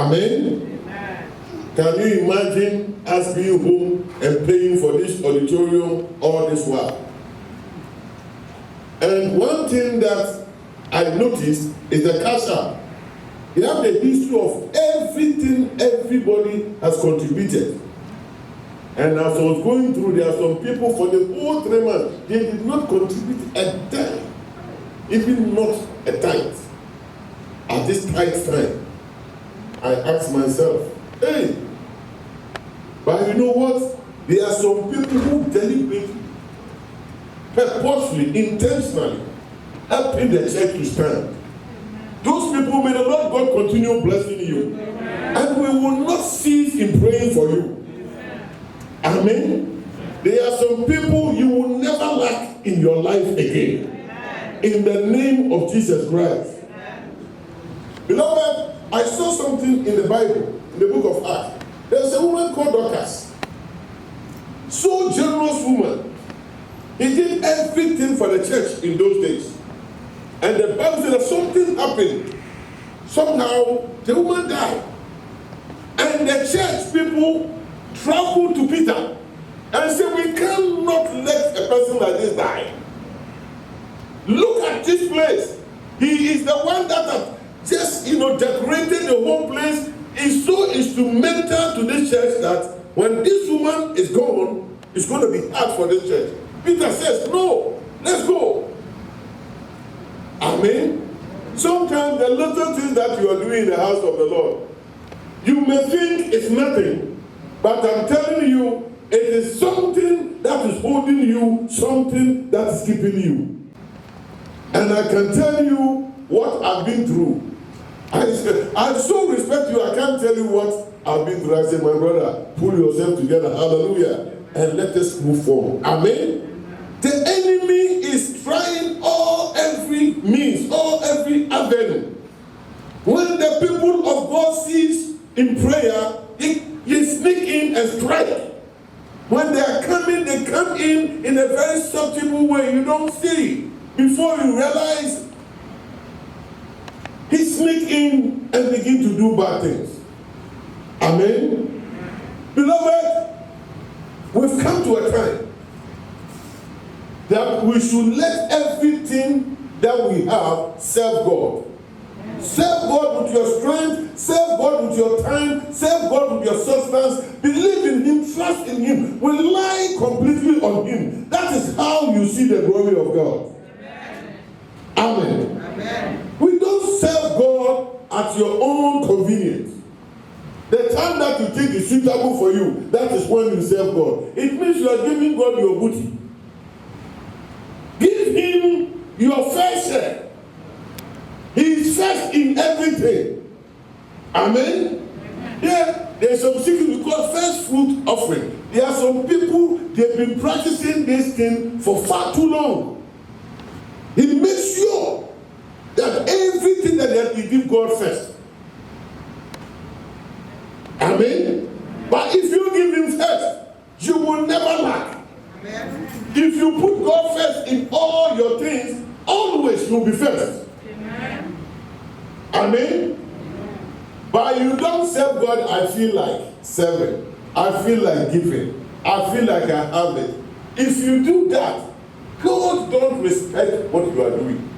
Amen. Amen. Can you imagine us being home and paying for this auditorium all this while? And one thing that I noticed is the cash app. They have the history of everything everybody has contributed. And as I was going through, there are some people for the whole 3 months, they did not contribute a dime, even not a tithe. At this tithe time, I asked myself, hey, but you know what? There are some people who deliberately, purposely, intentionally, helping the church to stand. Those people, may the Lord God continue blessing you. And we will not cease in praying for you. Amen. There are some people you will never lack in your life again. In the name of Jesus Christ. Beloved, I saw something in the Bible, in the book of Acts. There's a woman called Dorcas. So generous woman. He did everything for the church in those days. And the Bible said that something happened. Somehow, the woman died. And the church people traveled to Peter and said, we cannot let a person like this die. Look at this place. He is the one that has just, decorated the whole place. Is so instrumental to this church that when this woman is gone, it's going to be hard for this church. Peter says, no, let's go. Amen. Sometimes the little things that you are doing in the house of the Lord, you may think it's nothing, but I'm telling you, it is something that is holding you, something that is keeping you. And I can tell you what I've been through. I so respect you, I can't tell you what I've been through. I say, my brother, pull yourself together, hallelujah, and let us move forward. Amen. The enemy is trying every means, every avenue. When the people of God cease in prayer, they sneak in and strike. When they are coming, they come in a very subtle way. You don't see. Before you realize, he sneak in and begin to do bad things. Amen. Beloved, we've come to a time that we should let everything that we have serve God. Serve God with your strength, serve God with your time, serve God with your substance. Believe in Him, trust in Him, rely completely on Him. That is how you see the glory of God. Amen. Amen. We don't serve God at your own convenience. The time that you think is suitable for you, that is when you serve God. It means you are giving God your booty. Give Him your fair share. He is first in everything. Amen? Yeah, there's some things we call first fruit offering. There are some people, they've been practicing this thing for far too long. He makes sure that everything that they give God first. Amen? But if you give Him first, you will never lack. Amen. If you put God first in all your things, always you'll be first. Amen. Amen. But you don't serve God, I feel like serving. I feel like giving. I feel like I have it. If you do that, God don't respect what you are doing.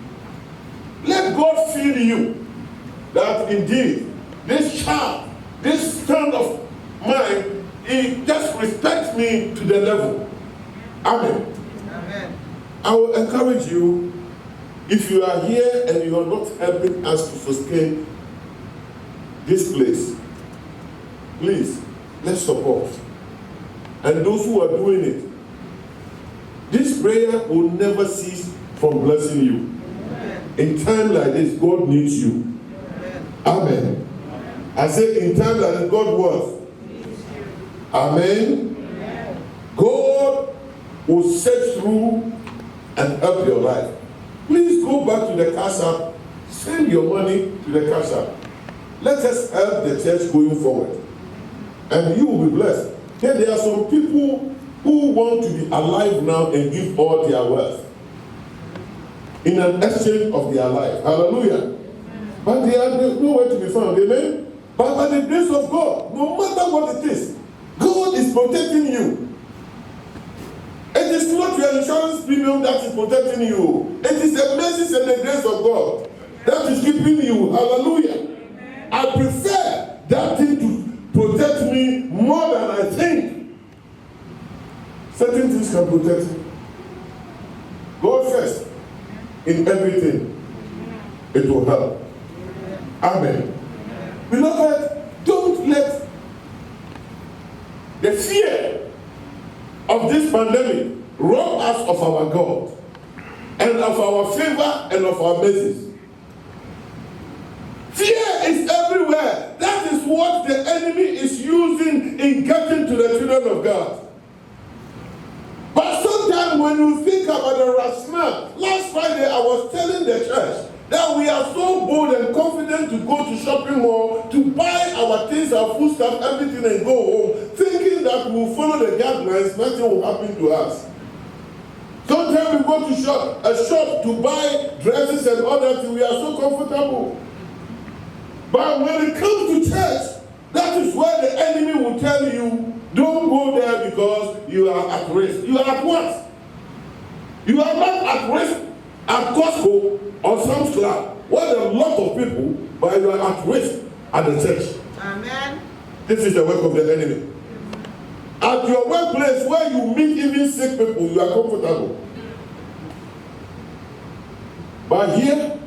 Let God feel you that indeed this child, this son of mine, he just respects me to the level. Amen. Amen. I will encourage you, if you are here and you are not helping us to sustain this place, please, let's support. And those who are doing it, this prayer will never cease from blessing you. Amen. In time like this, God needs you. Amen. Amen. I say in time like this, God was. Amen. Amen. God will set through and help your life. Please go back to the cash app. Send your money to the cash app. Let us help the church going forward. And you will be blessed. Here there are some people who want to be alive now and give all their wealth in an exchange of their life. Hallelujah. But they are nowhere to be found. Amen. But they of God, no matter what it is, God is protecting you. It is not your insurance premium that is protecting you. It is the mercy and the grace of God that is keeping you. Hallelujah. I prefer that thing to protect me more than I think. Certain things can protect me. God first in everything. It will help. Amen. Beloved, don't let the fear of this pandemic rob us of our God and of our favor and of our mercies. Fear is everywhere. That is what the enemy is using in getting to the children of God. But sometimes when you think about the rationale, last Friday I was telling the church that we are so bold and confident to go to shopping mall, to buy our things, our food stuff, everything and go home, thinking that we will follow the guidelines, nothing will happen to us. Sometimes we go to a shop to buy dresses and all that, we are so comfortable. But when it comes to church, that is where the enemy will tell you, don't go there because you are at risk. You are at what? You are not at risk at Costco or Sam's Club, where there are a lot of people, but you are at risk at the church. Amen. This is the work of the enemy. At your workplace where you meet even sick people, you are comfortable. But here,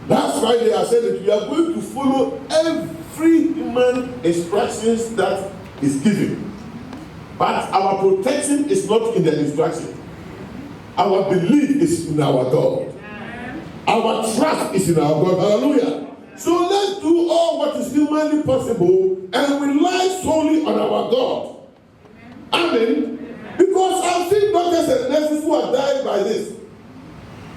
last Friday I said that we are going to follow every human instructions that is given. But our protection is not in the instruction. Our belief is in our God. Our trust is in our God. Hallelujah. So let's do all what is humanly possible and rely solely on our God. Amen. Because I've seen doctors and nurses who have died by this.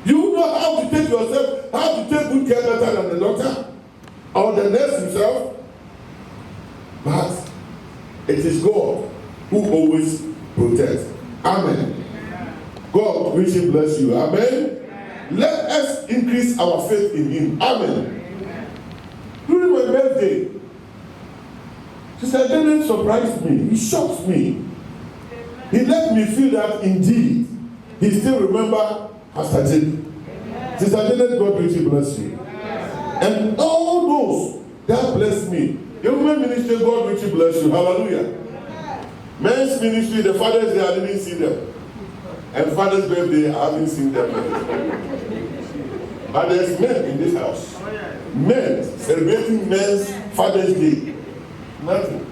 You know how to take yourself, how to take good care better than the doctor or the nurse himself. But it is God who always protects. Amen. God richly bless you. Amen. Let us increase our faith in Him. Amen. During my birthday, Sister Janet surprised me. He shocked me. He let me feel that indeed he still remember Pastor Janet. Sister Janet, God richly bless you. And all those that bless me. The women ministry, God richly bless you. Hallelujah. Men's ministry, the Father's Day, I didn't see them. And Father's birthday, I haven't seen them. But there's men in this house. Men celebrating men's Father's Day. Nothing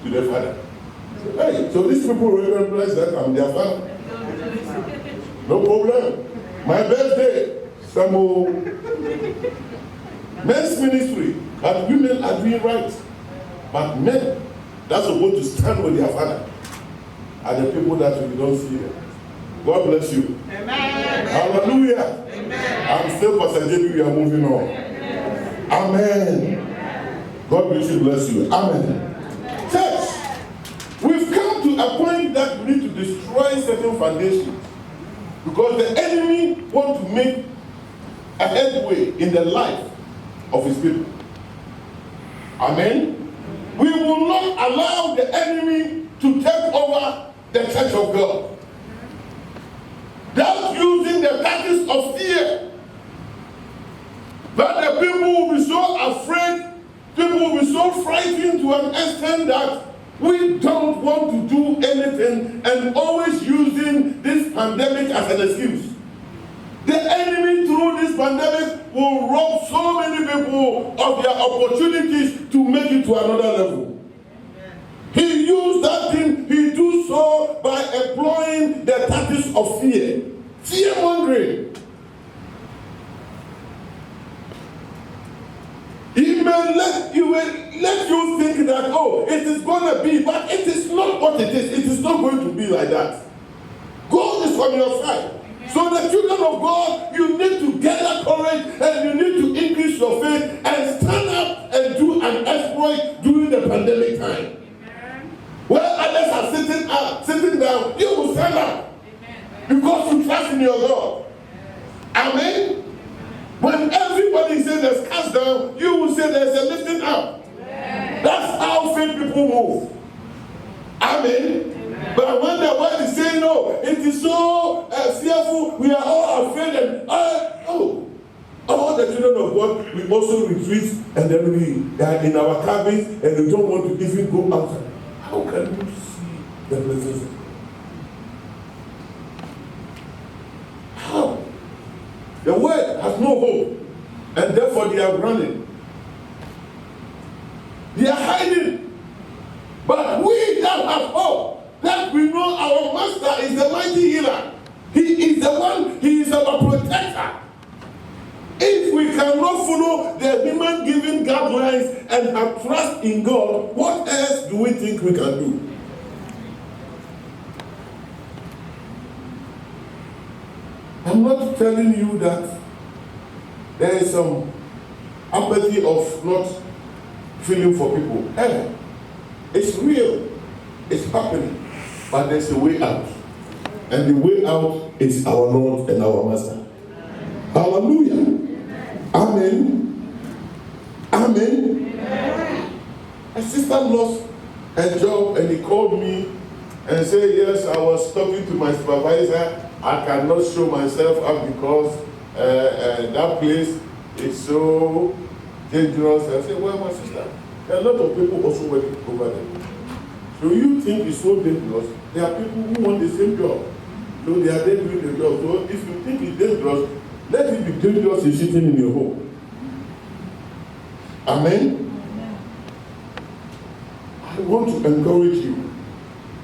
to their father. Hey, so these people recognize that I'm their father. No problem. My birthday, some men's ministry, and women are doing right. But men, that's supposed to stand with their father, are the people that we don't see them. God bless you. Amen. Hallelujah. Amen. I'm still Pastor JB, we are moving on. Amen. God bless you. Amen. Church, we've come to a point that we need to destroy certain foundations because the enemy wants to make a headway in the life of his people. Amen. We will not allow the enemy to take over the church of God. That's using the tactics of fear. That the people will be so afraid, people will be so frightened to an extent that we don't want to do anything and always using this pandemic as an excuse. The enemy through this pandemic will rob so many people of their opportunities to make it to another level. He used that thing, he do so by employing the tactics of fear. Fear mongering. He may let you think that, oh, it is going to be, but it is not what it is. It is not going to be like that. God is on your side. So the children of God, you need to gather courage and you need to increase your faith and stand up and do an exploit during the pandemic time. Where others are sitting down, you will stand up. Because you trust in your God. Amen. When everybody says there's cast down, you will say there's a lifting up. That's faith people move. Amen. But when the word is saying, no, it is so fearful, we are all afraid, and all the children of God, we also retreat, and then we are in our cabins, and we don't want to even go outside. How can you see the presence of God? How? The word has no hope, and therefore they are running. They are hiding. But we that have hope, that we know our Master is the mighty healer. He is the one, he is our protector. If we cannot follow the human-given guidelines and have trust in God, what else do we think we can do? I'm not telling you that there is some apathy of not feeling for people. It's real. It's happening. But there's a way out. And the way out is our Lord and our Master. Hallelujah. Amen. Amen. A sister lost a job and he called me and said, yes, I was talking to my supervisor. I cannot show myself up because that place is so dangerous. I said, well, my sister, there are a lot of people also working over there. So you think it's so dangerous? There are people who want the same job. So they are there doing the job. So if you think it's dangerous, let it be dangerous in sitting in your home. Amen? I want to encourage you.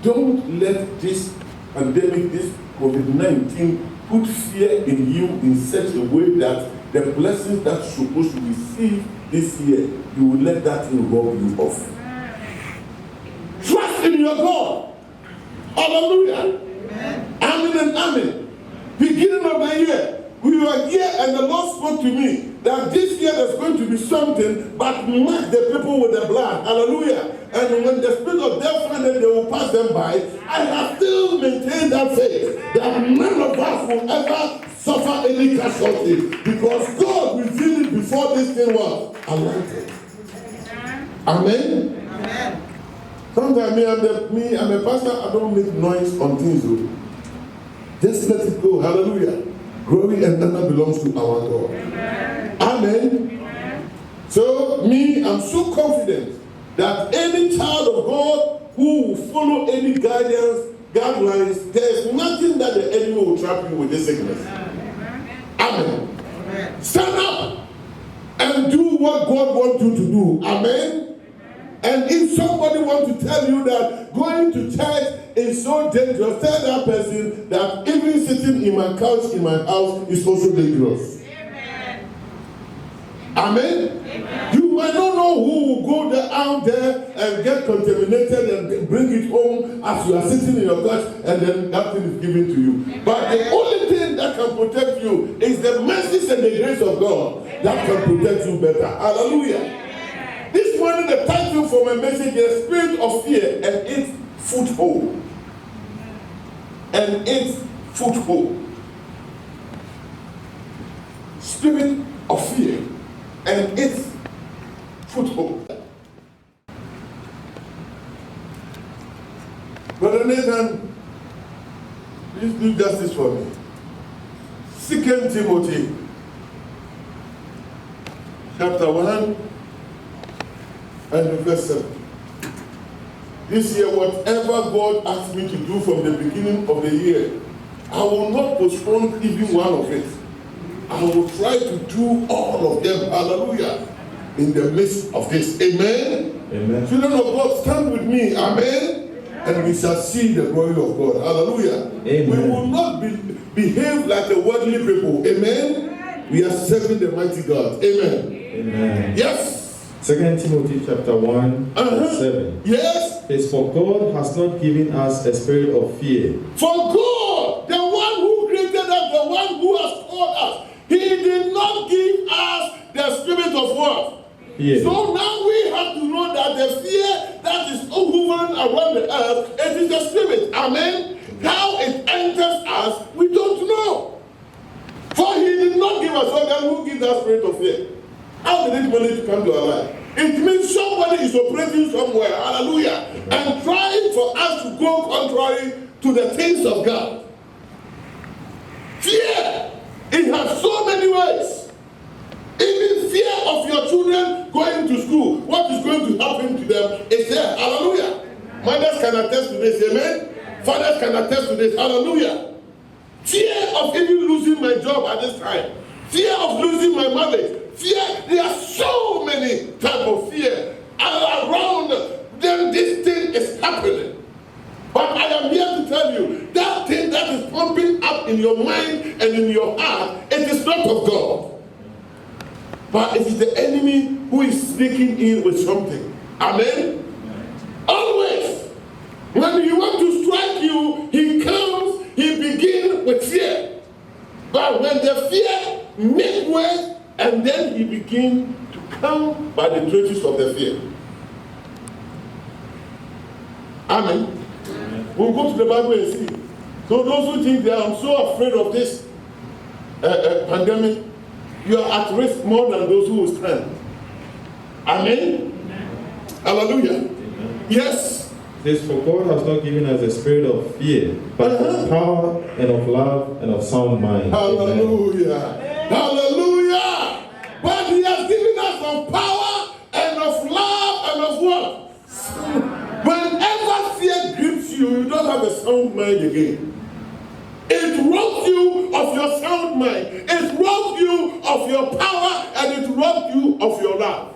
Don't let this pandemic, this COVID-19, put fear in you in such a way that the blessings that you're supposed to receive this year, you will let that thing rob you off. Trust in your God. Hallelujah. Amen and amen. Beginning of the year, we were here and the Lord spoke to me that this year there's going to be something, but mark the people with the blood. Hallelujah. And when the spirit of death find them, they will pass them by. I have still maintained that faith that none of us will ever suffer any casualty because God revealed it before this thing was anointed. Amen. Amen. Sometimes I'm a pastor, I don't make noise on things. Just let it go. Hallelujah. Glory and honor belongs to our God. Amen. Amen. Amen. So I'm so confident that any child of God who will follow any guidelines, there is nothing that the enemy will trap you with this sickness. Amen. Amen. Amen. Stand up and do what God wants you to do. Amen. And if somebody wants to tell you that going to church is so dangerous, tell that person that even sitting in my couch in my house is also dangerous. Amen. Amen. Amen. You might not know who will go out there and get contaminated and bring it home as you are sitting in your couch and then that thing is given to you. Amen. But the only thing that can protect you is the mercy and the grace of God. Amen. That can protect you better. Hallelujah. This morning, the title for my message is Spirit of Fear and Its Foothold. And its foothold. Spirit of fear and its foothold. Brother Nathan, please do justice for me. 2 Timothy chapter 1 and verse 7. This year, whatever God asked me to do from the beginning of the year, I will not postpone even one of it. I will try to do all of them. Hallelujah. In the midst of this. Amen. Amen. Children of God, stand with me. Amen. And we shall see the glory of God. Hallelujah. Amen. We will not behave like the worldly people. Amen. We are serving the mighty God. Amen. Amen. Yes. 2 Timothy chapter 1 verse 7. Yes. It's for God has not given us a spirit of fear. For God, the one who created us, the one who has called us, He did not give us the spirit of what? Fear. So now we have to know that the fear that is hovering around the earth, it is the spirit. Amen. How it enters us, we don't know. For He did not give us, so then who gives that spirit of fear? How did it manage to come to our life? It means somebody is operating marching somewhere, hallelujah, and trying for us to go contrary to the things of God. Fear, it has so many ways. Even fear of your children going to school, what is going to happen to them is there, hallelujah. Mothers can attest to this, amen. Fathers can attest to this, hallelujah. Fear of even losing my job at this time. Fear of losing my marriage. Fear, there are so many types of fear around them. This thing is happening. But I am here to tell you, that thing that is pumping up in your mind and in your heart, it is not of God. But it is the enemy who is sneaking in with something. Amen? Always. When he wants to strike you, he comes, he begins with fear. But when the fear makes way, and then he begins to come by the traces of the fear. Amen. We'll go to the Bible and see. So those who think that I'm so afraid of this pandemic, you are at risk more than those who will stand. Amen. Hallelujah. Yes. It says, for God has not given us a spirit of fear, but of power and of love and of sound mind. Hallelujah. Amen. Hallelujah. But he has given us of power and of love and of what? Whenever fear grips you, you don't have a sound mind again. It robs you of your sound mind. It robs you of your power, and it robs you of your love.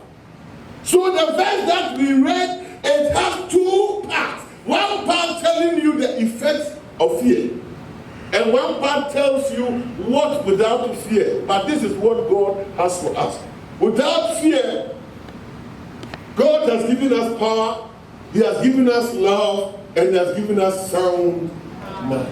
So the verse that we read, it has two parts. One part telling you the effects of fear, and one part tells you what without fear. But this is what God has for us. Without fear, God has given us power, he has given us love, and he has given us sound mind.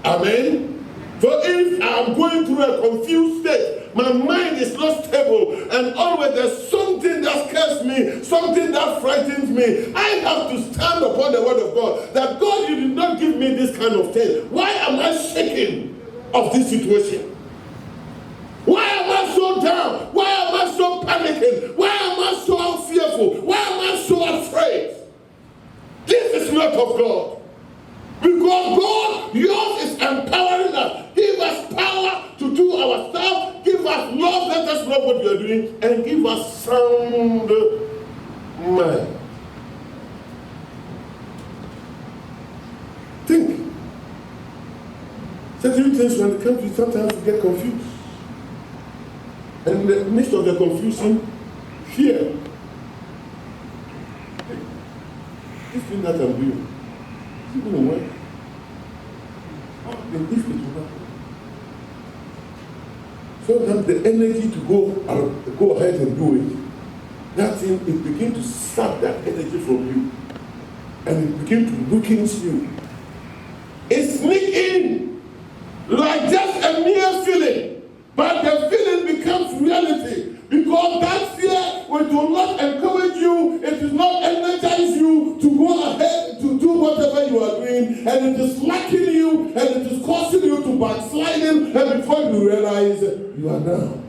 Amen. So if I'm going through a confused state, my mind is not stable, and always there's something that scares me, something that frightens me, I have to stand upon the word of God, that God, you did not give me this kind of thing. Why am I shaking of this situation? Why am I so down? Why am I so panicking? Why am I so fearful? Why am I so afraid? This is not of God. Because God, yours is empowering us. Give us power to do our stuff. Give us love. Let us know what we are doing. And give us sound mind. Think. Certain things when it comes to sometimes we get confused. And in the midst of the confusion, fear. This thing that I'm doing, is it going to work? If it will work. So that the energy to go ahead and do it, that thing, it begins to suck that energy from you. And it begins to weaken you. It sneaks in like just a mere feeling. But the feeling becomes reality. Because that fear will not encourage you, it will not energize you to go ahead to do whatever you are doing, and it is lacking you, and it is causing you to backsliding, and before you realize you are down.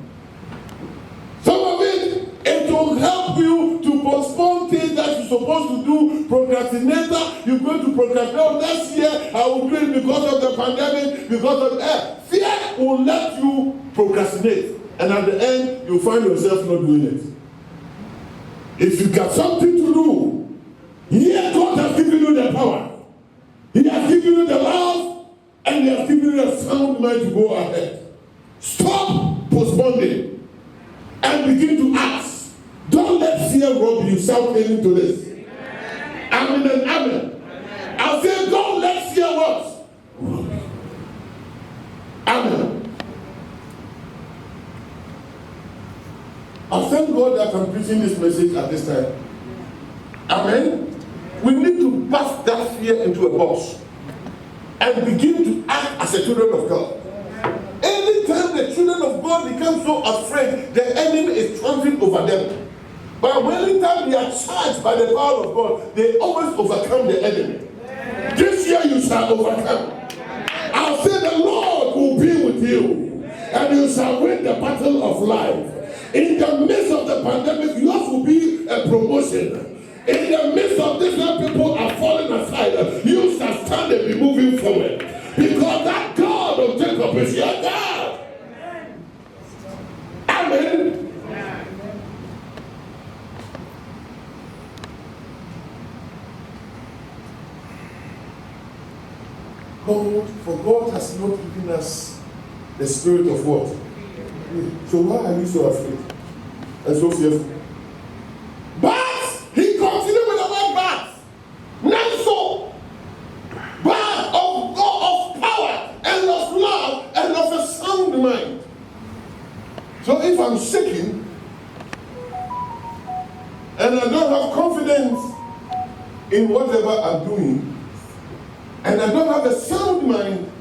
Some of it will help you to postpone things that you're supposed to do. Procrastinator, you're going to procrastinate. Oh, next year I will do it because of the pandemic, because of fear will let you procrastinate. And at the end, you find yourself not doing it. If you got something to do, here God has given you the power. He has given you the love, and he has given you a sound mind to go ahead. Stop postponing and begin to ask. Don't let fear rob you. Shout into this. Amen and amen. I'll say, don't let fear what? Rob you. Amen. I thank God that I'm preaching this message at this time. Amen. We need to bust that fear into a box and begin to act as a children of God. Anytime the children of God become so afraid, the enemy is triumphing over them. But anytime they are charged by the power of God, they always overcome the enemy. This year you shall overcome. I'll say the Lord will be with you, and you shall win the battle of life. In the midst of the pandemic, yours will be a promotion. In the midst of this, when people are falling aside, you shall stand and be moving forward. Because that God of Jacob is your God. Amen. For God has not given us the spirit of what? So why are you so afraid and so fearful? But he continued with the word but. Not so. But of God, of power and of love and of a sound mind. So if I'm shaking and I don't have confidence in whatever I'm doing, and I don't have a sound mind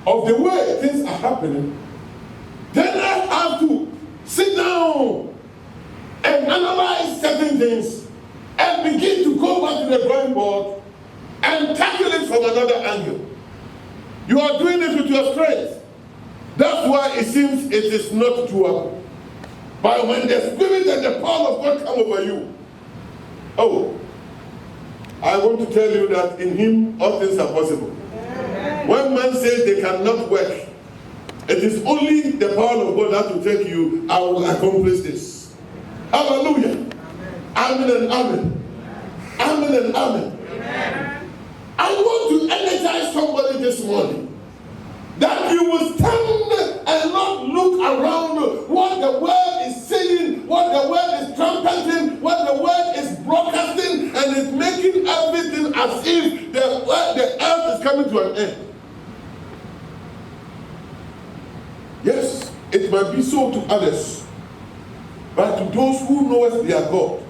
of the way things are happening, then I have to sit down and analyze certain things and begin to go back to the drawing board and tackle it from another angle. You are doing it with your strength. That's why it seems it is not doable. But when the Spirit and the power of God come over you, oh, I want to tell you that in Him all things are possible. When man says they cannot work, it is only the power of God that will take you, I will accomplish this. Hallelujah. Amen and amen. Amen and amen. I want to energize somebody this morning that you will stand and not look around what the world is saying, what the world is trumpeting, what the world is broadcasting, and is making everything as if the earth is coming to an end. Yes, it might be so to others, but to those who know us, their God,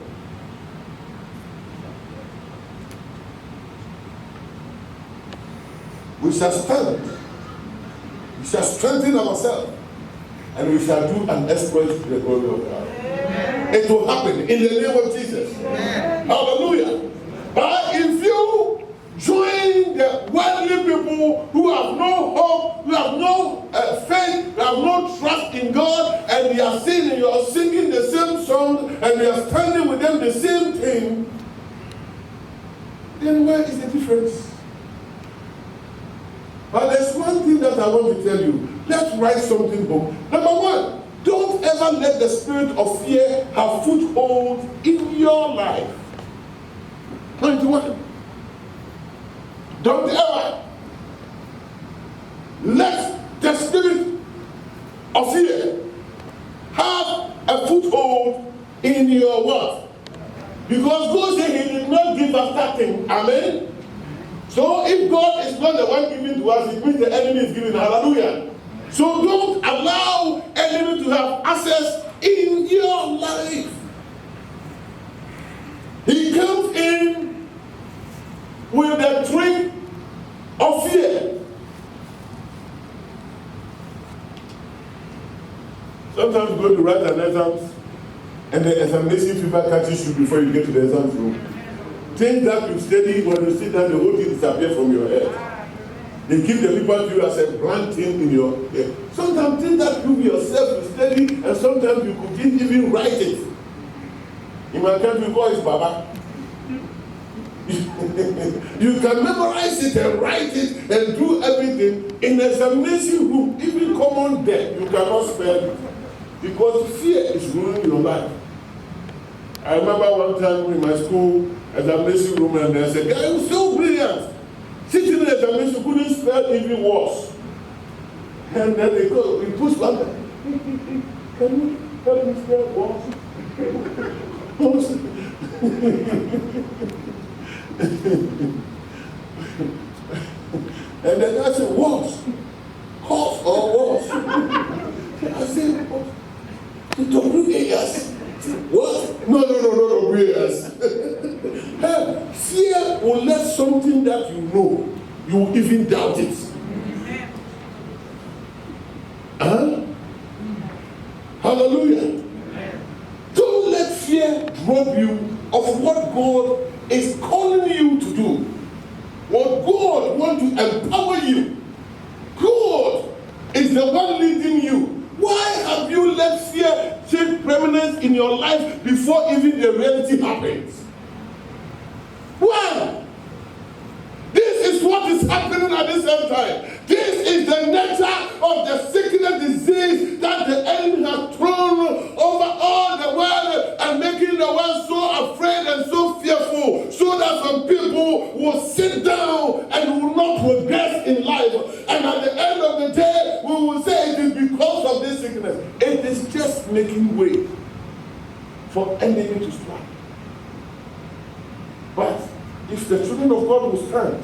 we shall stand. We shall strengthen ourselves, and we shall do an exploit to the glory of God. Amen. It will happen in the name of Jesus. Amen. Hallelujah. But if you join the worldly people who have no hope, who have no faith, who have no trust in God, and you are singing, you are singing the same song, and you are standing with them the same thing, then where is the difference? But there's one thing that I want to tell you. Let's write something home. Number one, don't ever let the spirit of fear have foothold in your life. 91. Don't ever let the spirit of fear have a foothold in your what? Because God said He did not give us that thing. Amen. So if God is not the one giving to us, it means the enemy is giving. Hallelujah. So don't allow enemy to have access in your life. He comes in with the trick of fear. Sometimes you go to write an exam and the examination fever catches you before you get to the exam room. Things that you study, when you sit down, the whole thing disappears from your head. They give the people to you as a blunt thing in your head. Sometimes things that you yourself you study, and sometimes you could even write it. In my country, we call it Baba. You can memorize it and write it and do everything. In examination room, even common debt, you cannot spell it. Because fear is ruining your life. I remember one time in my school examination room, and there's a guy who was so brilliant. Sitting in the examination, couldn't spell even worse. And then they go, we push one guy. Can you help me spell worse? And then I said, worse. Horse or worse? I said, what? WAS. What? No, prayers. Fear will let something that you know, you will even doubt it. Huh? Hallelujah. Don't let fear rob you of what God is calling you to do. What God wants to empower you. God is the one leading you. Why have you let fear take preeminence in your life before even the reality happens? same time. This is the nature of the sickness disease that the enemy has thrown over all the world and making the world so afraid and so fearful, so that some people will sit down and will not progress in life. And at the end of the day, we will say it is because of this sickness. It is just making way for enemy to strike. But if the children of God will stand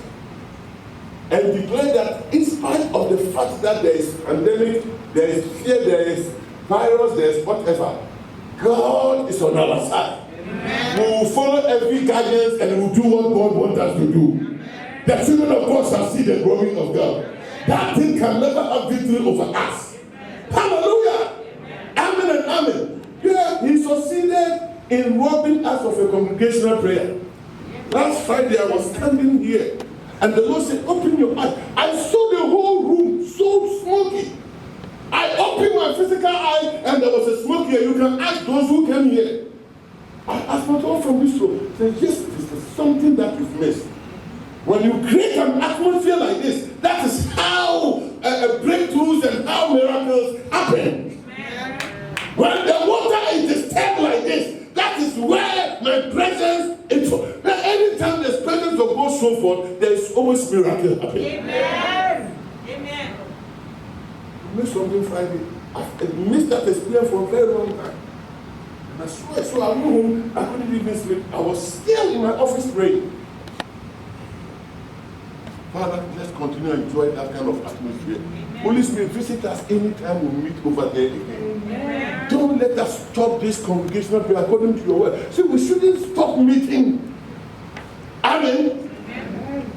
and declare that in spite of the fact that there is pandemic, there is fear, there is virus, there is whatever, God is on our side. Amen. We will follow every guidance and we will do what God wants us to do. Amen. The children of God shall see the glory of God. Amen. That thing can never have victory over us. Amen. Hallelujah. Amen. Amen and amen. Yeah, he succeeded in robbing us of a congregational prayer. Last Friday I was standing here and the Lord said, open your eyes. I saw the whole room so smoky. I opened my physical eye and there was a smoke here. You can ask those who came here. I asked my God from this room. I said, yes, this is something that you've missed. When you create an atmosphere like this, that is how breakthroughs and how miracles happen. When the water is disturbed like this, that is where my presence is. Now, anytime there's presence of God so forth, there is always miracle happening. Amen. Amen. I missed something Friday. I missed that experience for a very long time. And I swear, so I went home, I couldn't even sleep. I was still in my office praying. Father, let's continue to enjoy that kind of atmosphere. Holy Spirit, visit us anytime we meet over there again. Amen. Don't let us stop this congregational prayer according to your word. See, we shouldn't stop meeting. Amen. Amen.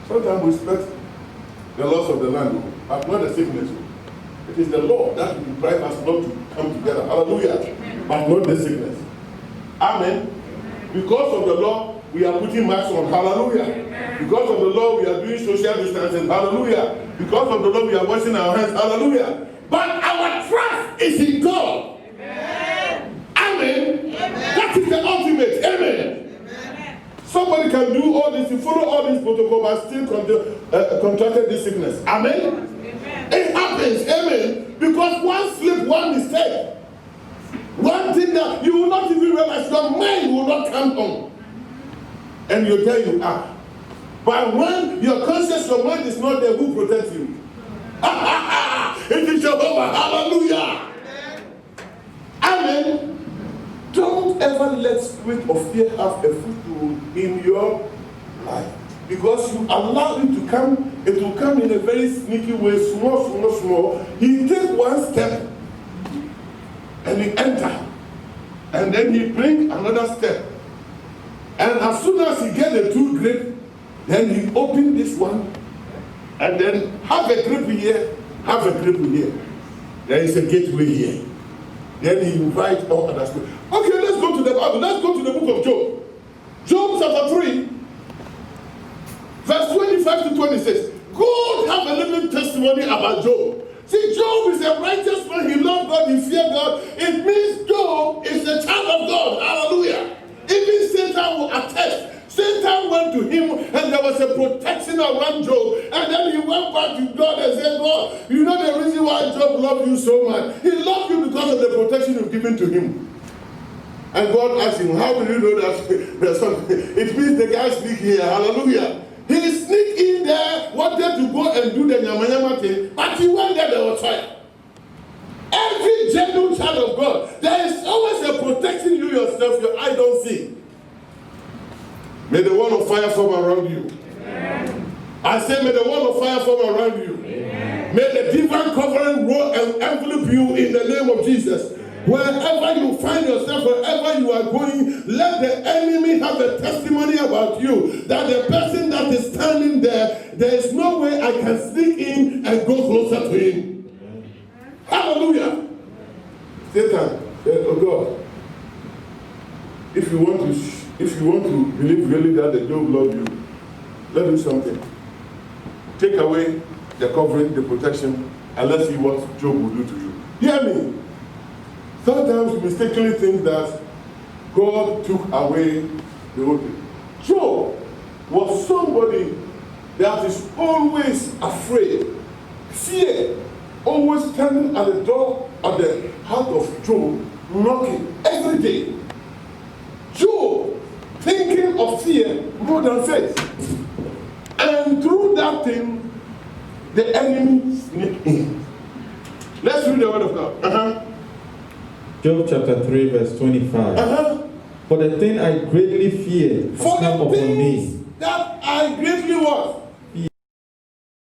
Sometimes we expect the loss of the land, but not the sickness. It is the law that will drive us not to come together. Hallelujah. Amen. But not the sickness. Amen. Because of the law, we are putting masks on. Hallelujah. Amen. Because of the law, we are doing social distancing. Hallelujah. Because of the law, we are washing our hands. Hallelujah. But our trust is in God. Amen. Amen. Amen. That is the ultimate. Amen. Amen. Somebody can do all this, you follow all these protocols, but still contracted this sickness. Amen. Amen. It happens. Amen. Because one slip, one mistake, one thing that you will not even realize, your mind will not come on. And you tell you are. But when your conscience, your mind is not there, who protects you? It is Jehovah. Hallelujah. Amen. Don't ever let spirit of fear have a foothold in your life. Because you allow it to come, it will come in a very sneaky way, small. He takes one step and he enter. And then he brings another step. And as soon as he gets the two grip, then he open this one and then have a grip here, have a grip here. There is a gateway here. Then he invites all others to. Okay, let's go to the Bible. Let's go to the book of Job. Job chapter 3, verse 25 to 26. God have a little testimony about Job. See, Job is a righteous man. He loved God, he feared God. It means Job is a child of God. Hallelujah. Even Satan will attest. Satan went to him and there was a protection around Job. And then he went back to God and said, God, you know the reason why Job loved you so much? He loved you because of the protection you've given to him. And God asked him, how do you know that there's something? It means the guy sneak here. Hallelujah. He sneaked in there, wanted to go and do the nyama thing, but he went there was fire. Every genuine child of God, there is always a protection you yourself, your eye don't see. May the wall of fire form around you. Amen. I say, may the wall of fire form around you. Amen. May the divine covering roll and envelop you in the name of Jesus. Wherever you find yourself, wherever you are going, let the enemy have a testimony about you. That the person that is standing there, there is no way I can sneak in and go closer to him. Hallelujah. Satan said, oh God, if you want to believe really that the Job loved you, let's do something. Take away the covering, the protection, and let's see what Job will do to you. Hear me. Sometimes we mistakenly think that God took away the whole thing. Job was somebody that is always afraid. Fear always standing at the door of the heart of Job, knocking every day. Job thinking of fear more than faith. And through that thing, the enemy sneaked in. Let's read the word of God. Job chapter 3, verse 25. For the thing I greatly fear has For come the upon things me. that I greatly what?